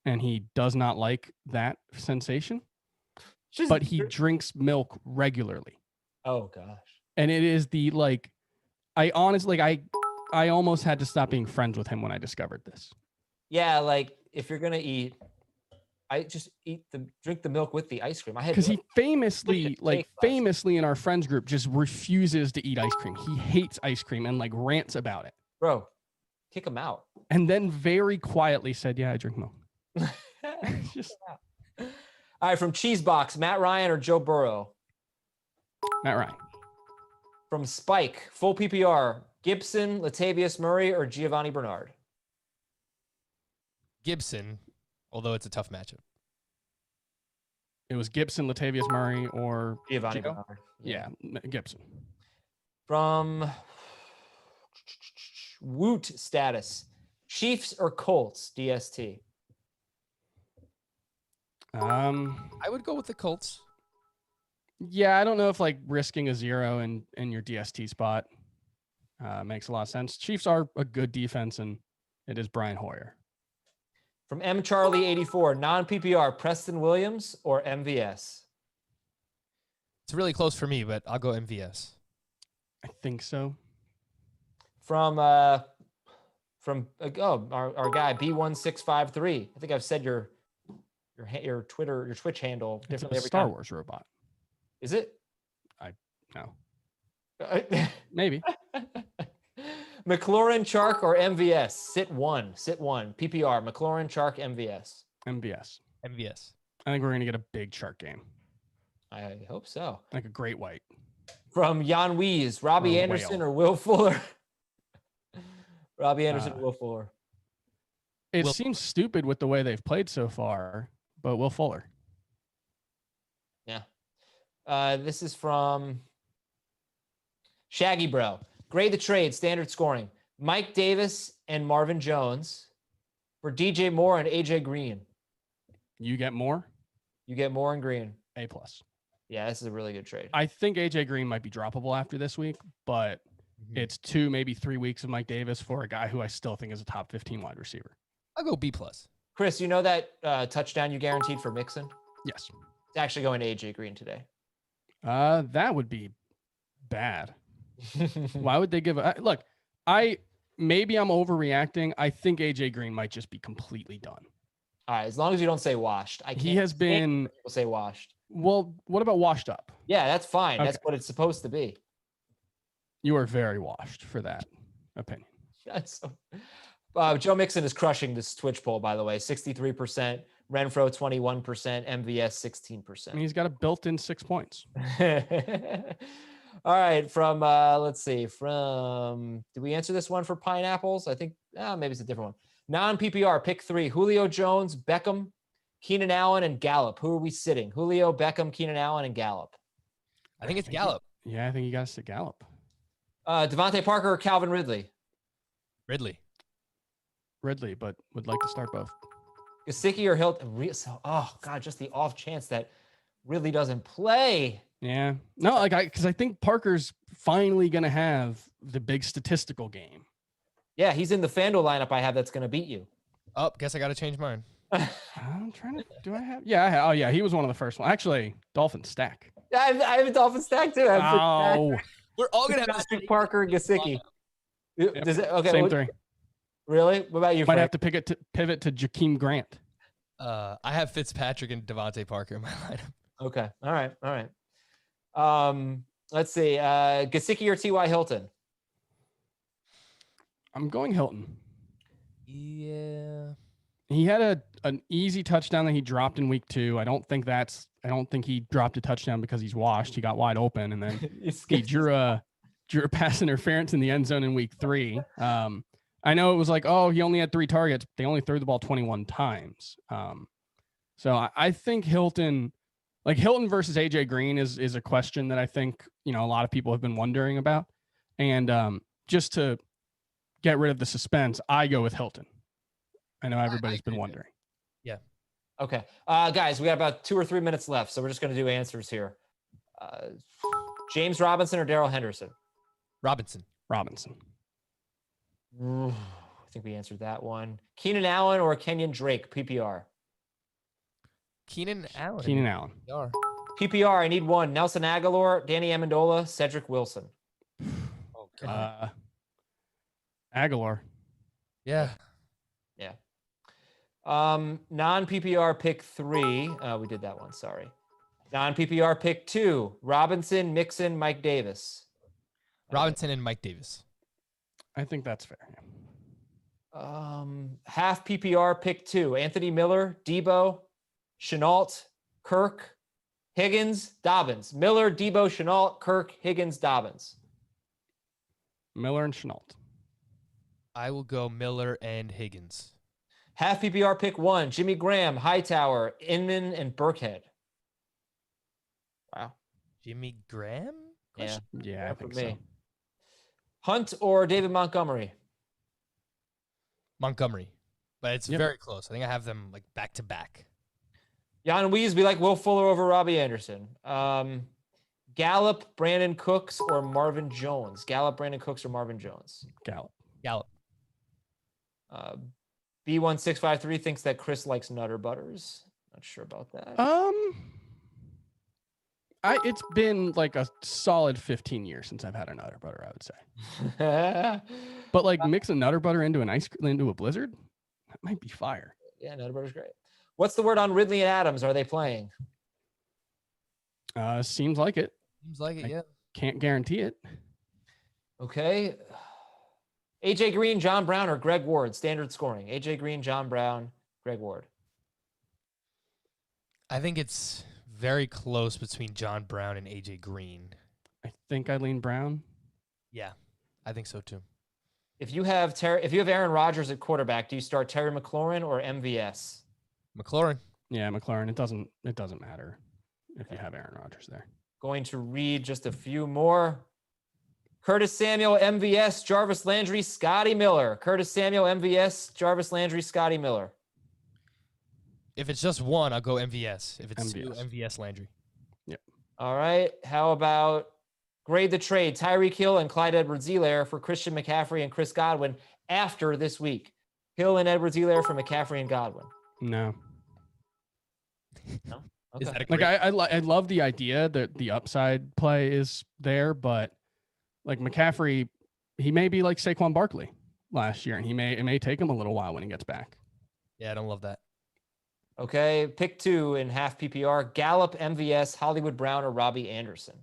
and he does not like that sensation. But he drinks milk regularly. Oh gosh. And it is I honestly, I almost had to stop being friends with him when I discovered this. Yeah, if you're gonna eat, I just drink the milk with the ice cream. Because he famously in our friends group just refuses to eat ice cream. He hates ice cream and rants about it. Bro, kick him out. And then very quietly said, "Yeah, I drink milk." All right, from Cheesebox, Matt Ryan or Joe Burrow? Matt Ryan. From Spike, full PPR, Gibson, Latavius Murray, or Giovanni Bernard? Gibson, although it's a tough matchup. It was Gibson, Latavius Murray, or Giovanni Bernard. Yeah, Gibson. From Woot status, Chiefs or Colts, DST? I would go with the Colts. Yeah, I don't know if risking a 0 in your DST spot makes a lot of sense. Chiefs are a good defense, and it is Brian Hoyer. From M Charlie 84, non-PPR, Preston Williams or MVS? It's really close for me, but I'll go MVS. I think so. From our guy B1653. I think I've said your Twitch handle differently every time. Star Wars robot. Is it? No. Maybe. McLaurin, Chark, or MVS? Sit one. PPR. McLaurin, Chark, MVS. MVS. I think we're going to get a big Chark game. I hope so. Like a great white. From Jan Wees, Robbie Anderson or Will Fuller? Robbie Anderson or Will Fuller? It seems stupid with the way they've played so far, but Will Fuller. Yeah. This is from Shaggy Bro. Grade the trade, standard scoring. Mike Davis and Marvin Jones for DJ Moore and AJ Green. You get more? You get Moore and Green. A+. Yeah, this is a really good trade. I think AJ Green might be droppable after this week, but it's 2, maybe 3 weeks of Mike Davis for a guy who I still think is a top 15 wide receiver. I'll go B+. Chris, you know that touchdown you guaranteed for Mixon? Yes. It's actually going to AJ Green today. That would be bad. Why would they give look, I maybe I'm overreacting. I think AJ Green might just be completely done. All right, as long as you don't say washed. I can't. He has been. People say washed. Well, what about washed up? Yeah, that's fine. Okay. That's what it's supposed to be. You are very washed for that opinion. Joe Mixon is crushing this Twitch poll, by the way. 63%, Renfro 21%, MVS 16%. And he's got a built-in 6 points. All right, from let's see, did we answer this one for pineapples? I think maybe it's a different one. Non-PPR, pick 3: Julio Jones, Beckham, Keenan Allen, and Gallup. Who are we sitting? Julio, Beckham, Keenan Allen, and Gallup. I think it's Gallup. Yeah, I think you got to sit Gallup. Devontae Parker or Calvin Ridley? Ridley, but would like to start both. Gesicki or Hilton? Oh God, just the off chance that Ridley doesn't play. Yeah, no, because I think Parker's finally gonna have the big statistical game. Yeah, he's in the FanDuel lineup I have that's gonna beat you. Oh, guess I got to change mine. I'm trying to. Do I have? Yeah. Oh yeah, he was one of the first ones. Actually, Dolphins stack. I have a Dolphin stack too. Oh, we're all gonna have Parker and Gesicki. Yep. Okay, same three. Really? What about you? Might Frank? have to pivot to Jakeem Grant. I have Fitzpatrick and Davonte Parker in my lineup. Okay. All right. Let's see. Gesicki or T.Y. Hilton? I'm going Hilton. Yeah. He had an easy touchdown that he dropped in week 2. I don't think he dropped a touchdown because he's washed. He got wide open, and then he drew a pass interference in the end zone in week 3. I know it was like, oh, he only had 3 targets. They only threw the ball 21 times. So I think Hilton versus AJ Green is a question that I think, a lot of people have been wondering about. And just to get rid of the suspense, I go with Hilton. I know everybody's been wondering. Yeah. Okay. Guys, we got about 2 or 3 minutes left, so we're just going to do answers here. James Robinson or Darrell Henderson? Robinson. I think we answered that one. Keenan Allen or Kenyon Drake, PPR? Keenan Allen. PPR, I need one. Nelson Aguilar, Danny Amendola, Cedric Wilson. Oh, God. Aguilar. Yeah. Non-PPR pick 3. We did that one. Sorry. Non-PPR pick 2. Robinson, Mixon, Mike Davis. Robinson and Mike Davis. I think that's fair. Half PPR pick 2. Anthony Miller, Debo, Shenault, Kirk, Higgins, Dobbins. Miller, Debo, Shenault, Kirk, Higgins, Dobbins. Miller and Shenault. I will go Miller and Higgins. Half PPR pick 1. Jimmy Graham, Hightower, Inman, and Burkhead. Wow. Jimmy Graham? Yeah, I think so. Hunt or David Montgomery? Montgomery. But it's very close. I think I have them like back to back. Jan Wees be like Will Fuller over Robbie Anderson. Gallup, Brandon Cooks, or Marvin Jones? Gallup, Brandon Cooks, or Marvin Jones? Gallup. B1653 thinks that Chris likes Nutter Butters. Not sure about that. It's been like a solid 15 years since I've had a Nutter Butter, I would say. But like mix a Nutter Butter into a Blizzard, that might be fire. Yeah, Nutter Butter's great. What's the word on Ridley and Adams? Are they playing? Seems like it. Yeah. Can't guarantee it. Okay. AJ Green, John Brown, or Greg Ward? Standard scoring. AJ Green, John Brown, Greg Ward. I think it's very close between John Brown and AJ Green. I think I lean Brown. Yeah, I think so too. If you have Aaron Rodgers at quarterback, do you start Terry McLaurin or MVS? McLaurin. Yeah, McLaurin. It doesn't matter if you have Aaron Rodgers there. Going to read just a few more. Curtis Samuel, MVS, Jarvis Landry, Scotty Miller. Curtis Samuel, MVS, Jarvis Landry, Scotty Miller. If it's just one, I'll go MVS. If it's MVS. 2, MVS Landry. Yep. All right. How about grade the trade? Tyreek Hill and Clyde Edwards-Helaire for Christian McCaffrey and Chris Godwin after this week. Hill and Edwards-Helaire for McCaffrey and Godwin. No. No? Okay. Is that a Like great- I love the idea that the upside play is there, but like McCaffrey, he may be like Saquon Barkley. last year, and it may take him a little while when he gets back. Yeah, I don't love that. Okay, pick 2 in half PPR: Gallup, MVS, Hollywood Brown, or Robbie Anderson.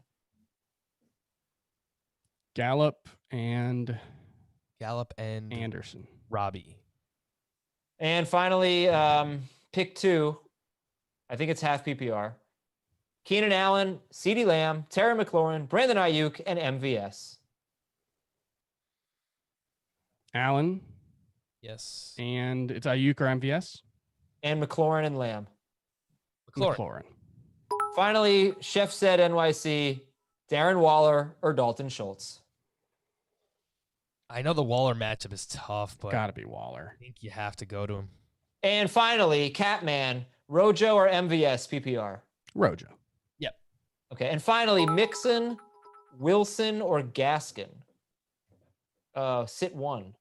Gallup and Anderson. Robbie. And finally, pick 2. I think it's half PPR: Keenan Allen, CeeDee Lamb, Terry McLaurin, Brandon Ayuk, and MVS. Allen. Yes. And it's Ayuk or MVS? And McLaurin and Lamb. McLaurin. Finally, Chef said NYC, Darren Waller or Dalton Schultz. I know the Waller matchup is tough, but gotta be Waller. I think you have to go to him. And finally, Catman, Rojo or MVS PPR? Rojo. Yep. Okay. And finally, Mixon, Wilson, or Gaskin? Sit 1.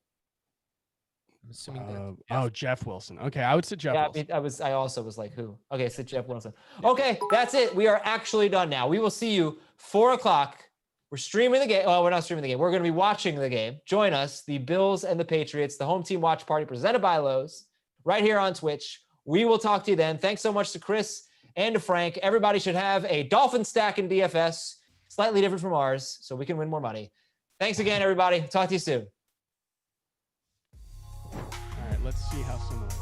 I'm assuming that. Jeff Wilson. Okay, I would sit Jeff Wilson. I also was like, who? Okay, sit Jeff Wilson. Okay, that's it. We are actually done now. We will see you 4 o'clock. We're streaming the game. Oh, we're not streaming the game. We're going to be watching the game. Join us, the Bills and the Patriots, the home team watch party presented by Lowe's, right here on Twitch. We will talk to you then. Thanks so much to Chris and to Frank. Everybody should have a Dolphin stack in DFS, slightly different from ours, so we can win more money. Thanks again, everybody. Talk to you soon. All right, let's see how similar.